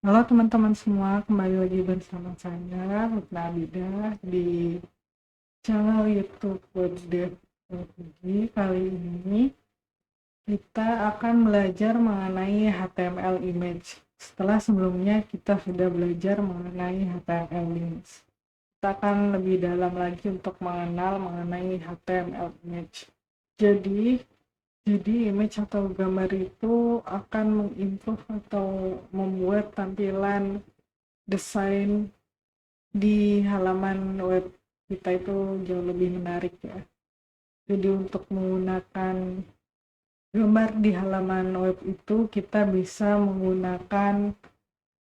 Halo teman-teman semua, kembali lagi bersama saya, Lutfi Abida, di channel YouTube WebDev Teknologi. Kali ini kita akan belajar mengenai HTML image. Setelah sebelumnya kita sudah belajar mengenai HTML links. Kita akan lebih dalam lagi untuk mengenal mengenai HTML image. Jadi image atau gambar itu akan mengimprove atau membuat tampilan desain di halaman web kita itu jauh lebih menarik ya. Jadi untuk menggunakan gambar di halaman web itu kita bisa menggunakan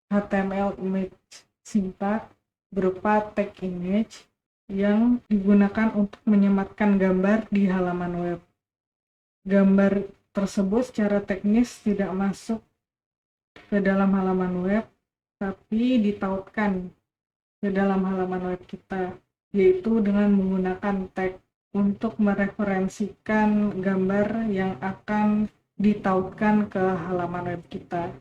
HTML image syntax berupa tag image yang digunakan untuk menyematkan gambar di halaman web. Gambar tersebut secara teknis tidak masuk ke dalam halaman web, tapi ditautkan ke dalam halaman web kita, yaitu dengan menggunakan tag untuk mereferensikan gambar yang akan ditautkan ke halaman web kita.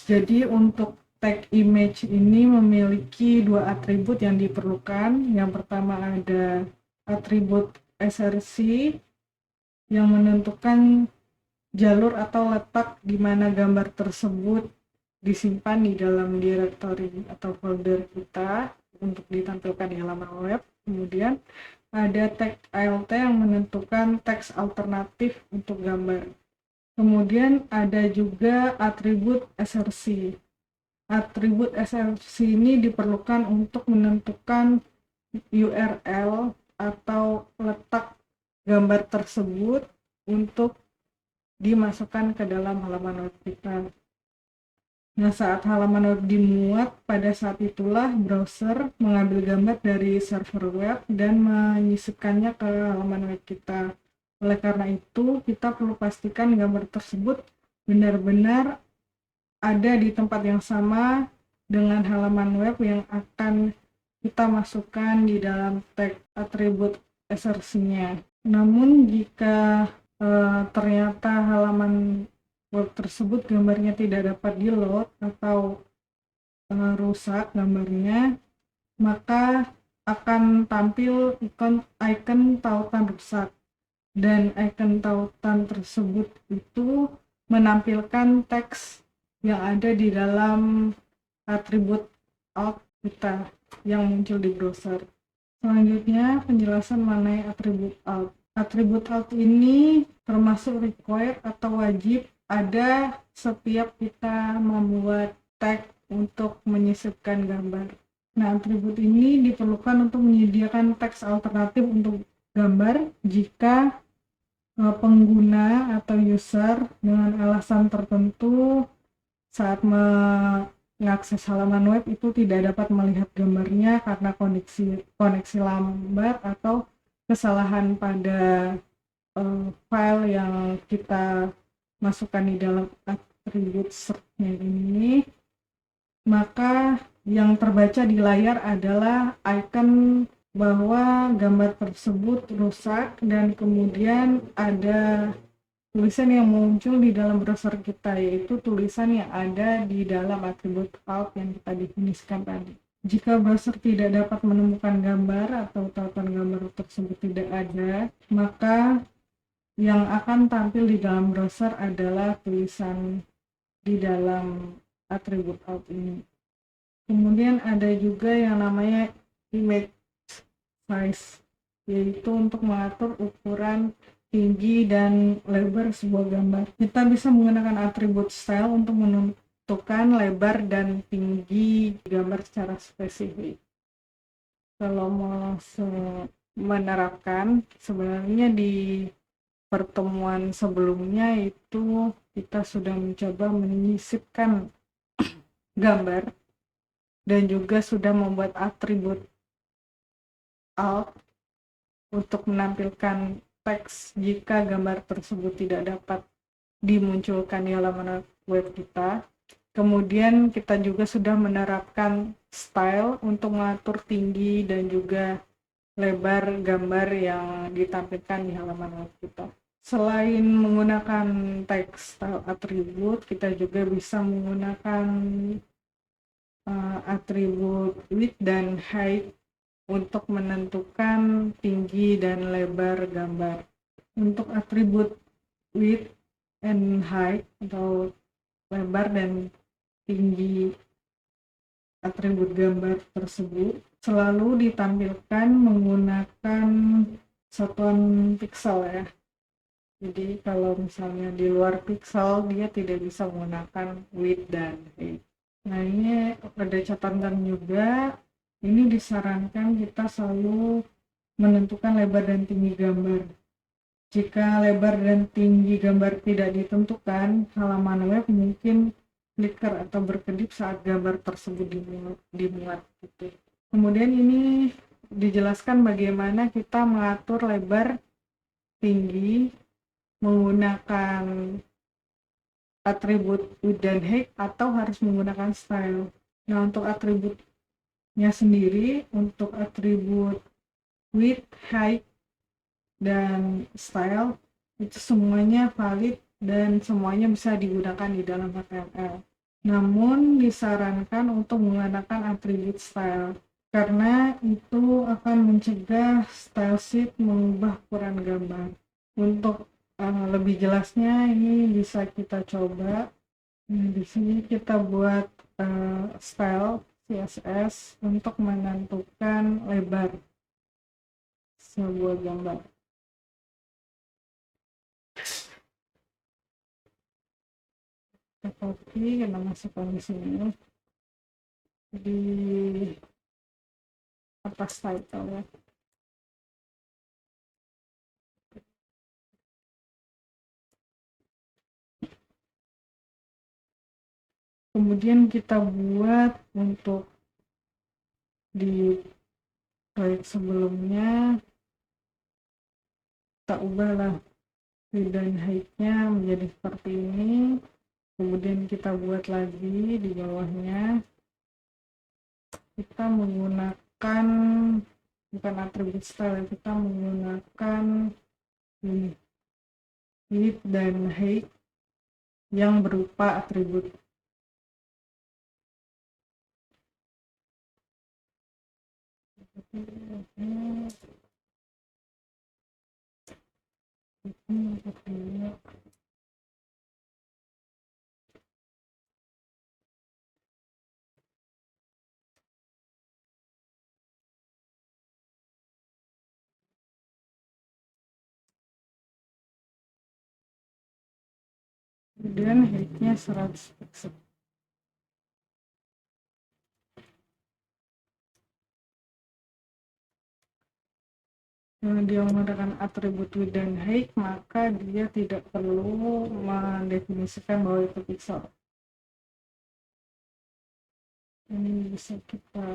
Jadi untuk tag image ini memiliki dua atribut yang diperlukan. Yang pertama ada atribut src yang menentukan jalur atau letak di mana gambar tersebut disimpan di dalam directory atau folder kita untuk ditampilkan di halaman web. Kemudian ada tag alt yang menentukan teks alternatif untuk gambar. Kemudian ada juga atribut src. Atribut src ini diperlukan untuk menentukan URL atau letak gambar tersebut untuk dimasukkan ke dalam halaman web kita. Nah, saat halaman web dimuat, pada saat itulah browser mengambil gambar dari server web dan menyisipkannya ke halaman web kita. Oleh karena itu, kita perlu pastikan gambar tersebut benar-benar ada di tempat yang sama dengan halaman web yang akan kita masukkan di dalam tag atribut src-nya. Namun, jika ternyata halaman web tersebut gambarnya tidak dapat di-load atau rusak gambarnya, maka akan tampil icon tautan rusak, dan icon tautan tersebut itu menampilkan teks yang ada di dalam atribut alt kita yang muncul di browser. Selanjutnya penjelasan mengenai atribut alt. Atribut alt ini termasuk required atau wajib ada setiap kita membuat tag untuk menyisipkan gambar. Nah, atribut ini diperlukan untuk menyediakan teks alternatif untuk gambar jika pengguna atau user dengan alasan tertentu saat mengakses halaman web itu tidak dapat melihat gambarnya karena koneksi lambat atau kesalahan pada file yang kita masukkan di dalam atribut search-nya ini, maka yang terbaca di layar adalah icon bahwa gambar tersebut rusak, dan kemudian ada tulisan yang muncul di dalam browser kita, yaitu tulisan yang ada di dalam atribut alt yang kita definisikan tadi. Jika browser tidak dapat menemukan gambar atau tautan gambar tersebut tidak ada, maka yang akan tampil di dalam browser adalah tulisan di dalam atribut alt ini. Kemudian ada juga yang namanya image size, yaitu untuk mengatur ukuran tinggi dan lebar sebuah gambar. Kita bisa menggunakan atribut style untuk menentukan lebar dan tinggi gambar secara spesifik. Kalau mau langsung menerapkan, sebenarnya di pertemuan sebelumnya itu kita sudah mencoba menyisipkan gambar dan juga sudah membuat atribut alt untuk menampilkan teks jika gambar tersebut tidak dapat dimunculkan di halaman web kita. Kemudian kita juga sudah menerapkan style untuk mengatur tinggi dan juga lebar gambar yang ditampilkan di halaman web kita. Selain menggunakan text style atribut, kita juga bisa menggunakan atribut width dan height untuk menentukan tinggi dan lebar gambar. Untuk atribut width and height atau lebar dan tinggi atribut gambar tersebut selalu ditampilkan menggunakan satuan piksel ya. Jadi kalau misalnya di luar piksel dia tidak bisa menggunakan width dan height. Nah ini ada catatan juga, ini disarankan kita selalu menentukan lebar dan tinggi gambar. Jika lebar dan tinggi gambar tidak ditentukan, halaman web mungkin flicker atau berkedip saat gambar tersebut dimuat gitu. Kemudian ini dijelaskan bagaimana kita mengatur lebar tinggi menggunakan atribut width dan height atau harus menggunakan style. Nah, untuk atributnya sendiri, untuk atribut width, height, dan style itu semuanya valid dan semuanya bisa digunakan di dalam HTML. Namun disarankan untuk menggunakan atribut style karena itu akan mencegah style sheet mengubah ukuran gambar. Untuk lebih jelasnya ini bisa kita coba. Di sini kita buat style CSS untuk menentukan lebar sebuah gambar. Kita copy, kita masukkan di sini di atas title ya. Kemudian kita buat untuk di proyek sebelumnya, kita ubahlah width dan height-nya menjadi seperti ini. Kemudian kita buat lagi di bawahnya, kita menggunakan bukan atribut style, kita menggunakan ini width dan height yang berupa atribut. Kemudian height-nya 100 pixel. Kalau dia menggunakan atribut width dan height, maka dia tidak perlu mendefinisikan bahwa itu pixel. Ini bisa kita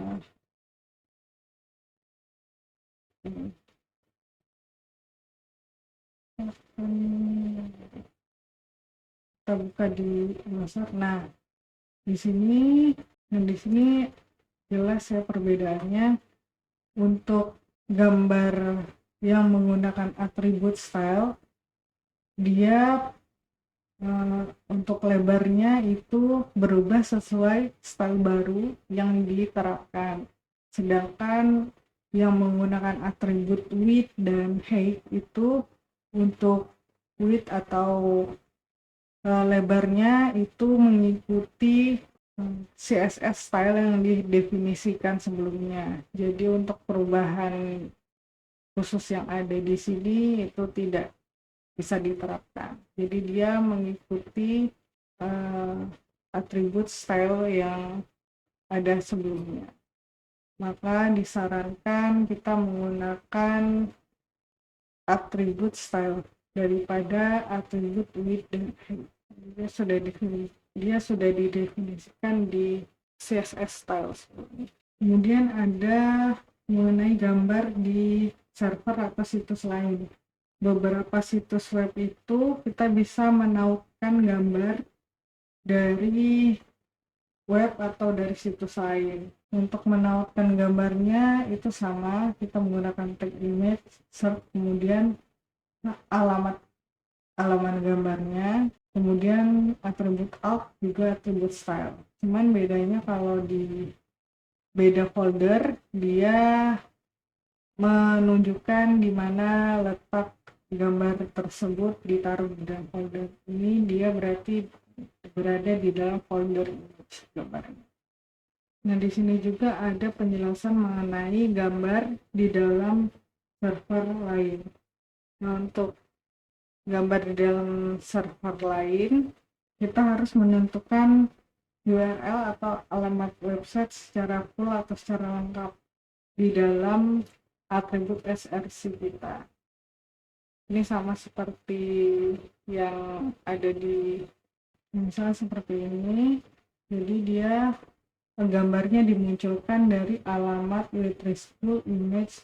buka di browser. Nah, di sini dan di sini jelas ya perbedaannya. Untuk gambar yang menggunakan atribut style, dia untuk lebarnya itu berubah sesuai style baru yang diterapkan. Sedangkan yang menggunakan atribut width dan height itu untuk width atau lebarnya itu mengikuti CSS style yang didefinisikan sebelumnya. Jadi untuk perubahan khusus yang ada di sini itu tidak bisa diterapkan. Jadi dia mengikuti atribut style yang ada sebelumnya. Maka disarankan kita menggunakan atribut style daripada atribut width dan height. Dia sudah didefinisikan di CSS style sebelumnya. Kemudian ada mengenai gambar di server atau situs lain. Beberapa situs web itu kita bisa menautkan gambar dari web atau dari situs lain. Untuk menautkan gambarnya itu sama, kita menggunakan tag image, search, kemudian alamat halaman gambarnya, kemudian atribut alt juga atribut style. Cuman bedanya kalau di beda folder dia menunjukkan di mana letak gambar tersebut ditaruh di dalam folder. Ini dia berarti berada di dalam folder image gambarnya. Nah, di sini juga ada penjelasan mengenai gambar di dalam server lain. Nah, untuk gambar di dalam server lain, kita harus menentukan URL atau alamat website secara full atau secara lengkap di dalam atribut src kita. Ini sama seperti yang ada di misalnya seperti ini. Jadi dia gambarnya dimunculkan dari alamat Witrispool image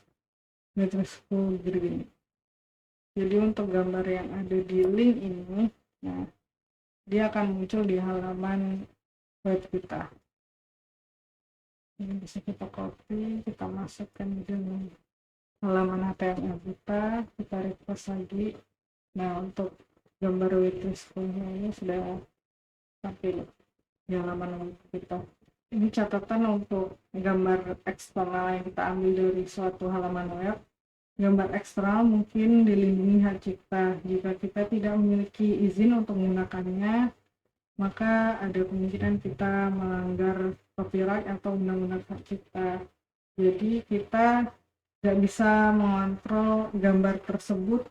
Witrispool green. Jadi untuk gambar yang ada di link ini, nah, dia akan muncul di halaman web kita. Ini bisa kita copy, kita masukkan di dalam halaman HTML kita refresh lagi. Nah, untuk gambar Witrispoolnya ini sudah tampil di halaman web kita. Ini catatan untuk gambar eksternal yang kita ambil dari suatu halaman web. Gambar eksternal mungkin dilindungi hak cipta. Jika kita tidak memiliki izin untuk menggunakannya, maka ada kemungkinan kita melanggar copyright atau undang-undang hak cipta. Jadi kita tidak bisa mengontrol gambar tersebut,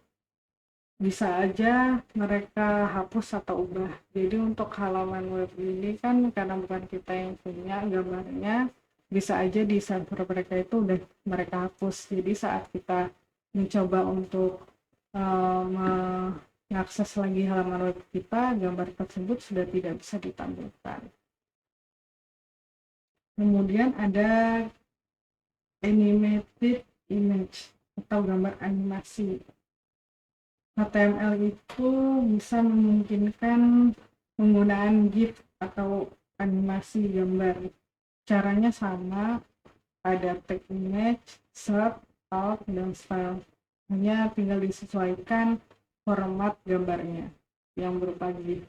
bisa aja mereka hapus atau ubah. Jadi untuk halaman web ini kan karena bukan kita yang punya gambarnya, bisa aja di server mereka itu udah mereka hapus. Jadi saat kita mencoba untuk mengakses lagi halaman web kita, gambar tersebut sudah tidak bisa ditampilkan. Kemudian ada animated image atau gambar animasi. HTML itu bisa memungkinkan penggunaan GIF atau animasi gambar. Caranya sama, ada tag image, sub, alt, dan style. Hanya tinggal disesuaikan format gambarnya yang berupa GIF.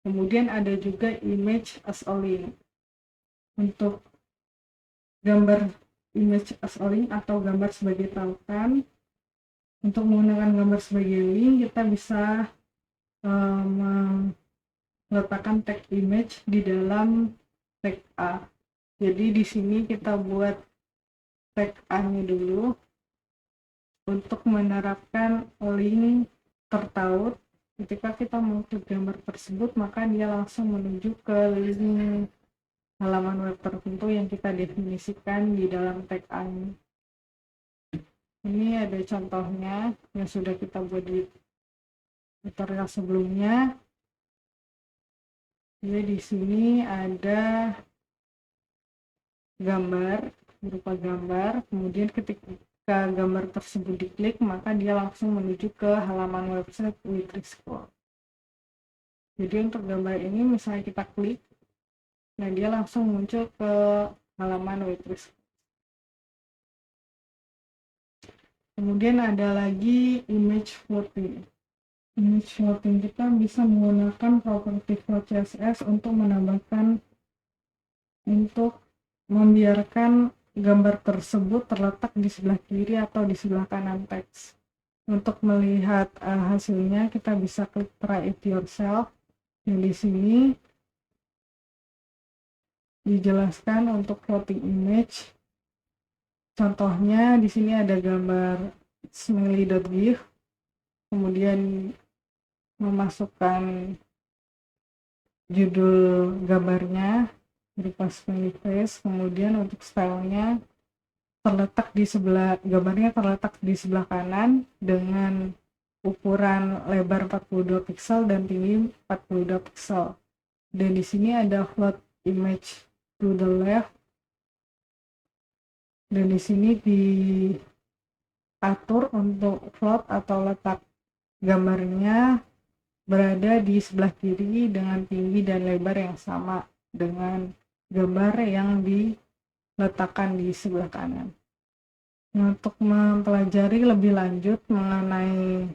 Kemudian ada juga image as a link. Untuk gambar image as a link atau gambar sebagai tautan, untuk menggunakan gambar sebagai link, kita bisa meletakkan tag image di dalam tag A. Jadi di sini kita buat tag A-nya dulu untuk menerapkan link tertaut. Ketika kita mengklik gambar tersebut, maka dia langsung menuju ke link halaman web tertentu yang kita definisikan di dalam tag A-nya. Ini ada contohnya yang sudah kita buat di tutorial sebelumnya. Jadi di sini ada gambar, berupa gambar, kemudian ketika gambar tersebut diklik, maka dia langsung menuju ke halaman website Witrispool. Jadi untuk gambar ini misalnya kita klik, nah dia langsung muncul ke halaman Witrispool. Kemudian ada lagi image floating. Image floating kita bisa menggunakan properti float CSS untuk membiarkan gambar tersebut terletak di sebelah kiri atau di sebelah kanan teks. Untuk melihat hasilnya kita bisa klik try it yourself. Yang di sini dijelaskan untuk floating image. Contohnya di sini ada gambar smiley.gif, kemudian memasukkan judul gambarnya berupa smiley face, kemudian untuk stylenya gambarnya terletak di sebelah kanan dengan ukuran lebar 42 pixel dan tinggi 42 pixel. Dan di sini ada float image to the left. Dan di sini diatur untuk float atau letak gambarnya berada di sebelah kiri dengan tinggi dan lebar yang sama dengan gambar yang diletakkan di sebelah kanan. Nah, untuk mempelajari lebih lanjut mengenai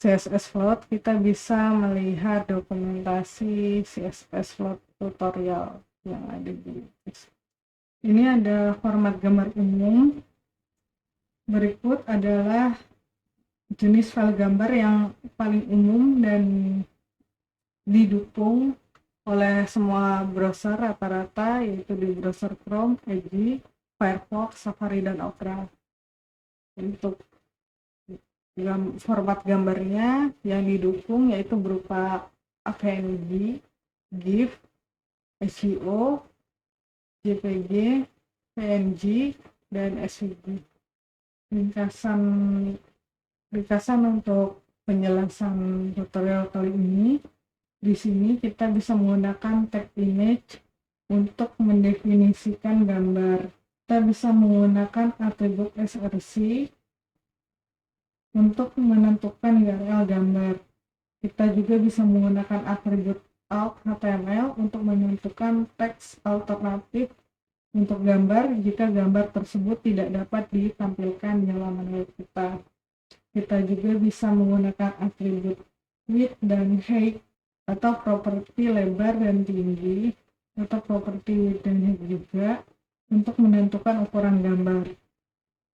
CSS Float, kita bisa melihat dokumentasi CSS Float tutorial yang ada di ini. Ada format gambar umum. Berikut adalah jenis file gambar yang paling umum dan didukung oleh semua browser rata-rata, yaitu di browser Chrome, Edge, Firefox, Safari, dan Opera. Untuk format gambarnya yang didukung yaitu berupa PNG, GIF, SVO, JPG, PNG, dan SVG. Ringkasan untuk penjelasan tutorial kali ini. Di sini kita bisa menggunakan tag image untuk mendefinisikan gambar. Kita bisa menggunakan atribut src untuk menentukan URL gambar. Kita juga bisa menggunakan atribut alt HTML untuk menentukan teks alternatif untuk gambar jika gambar tersebut tidak dapat ditampilkan di halaman web kita. Kita juga bisa menggunakan atribut width dan height atau properti lebar dan tinggi atau properti width dan height juga untuk menentukan ukuran gambar.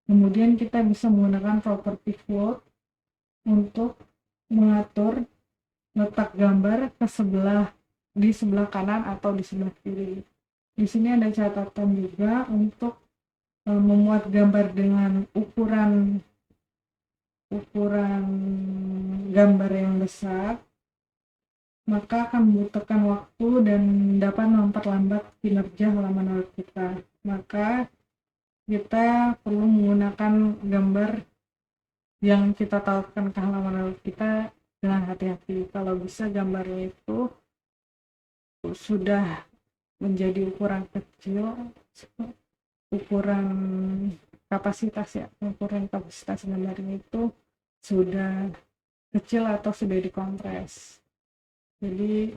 Kemudian kita bisa menggunakan properti float untuk mengatur letak gambar di sebelah kanan atau di sebelah kiri. Di sini ada catatan juga untuk memuat gambar dengan ukuran gambar yang besar, maka akan membutuhkan waktu dan dapat memperlambat kinerja halaman web kita. Maka kita perlu menggunakan gambar yang kita tautkan ke halaman web kita dengan hati-hati. Kalau bisa gambarnya itu sudah menjadi ukuran kecil, ukuran kapasitas gambarnya itu sudah kecil atau sudah dikompres. Jadi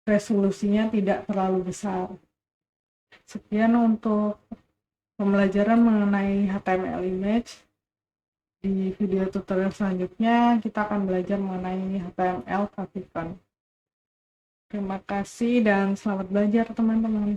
resolusinya tidak terlalu besar. Sekian untuk pembelajaran mengenai HTML image. Di video tutorial selanjutnya kita akan belajar mengenai HTML favicon. Terima kasih dan selamat belajar teman-teman.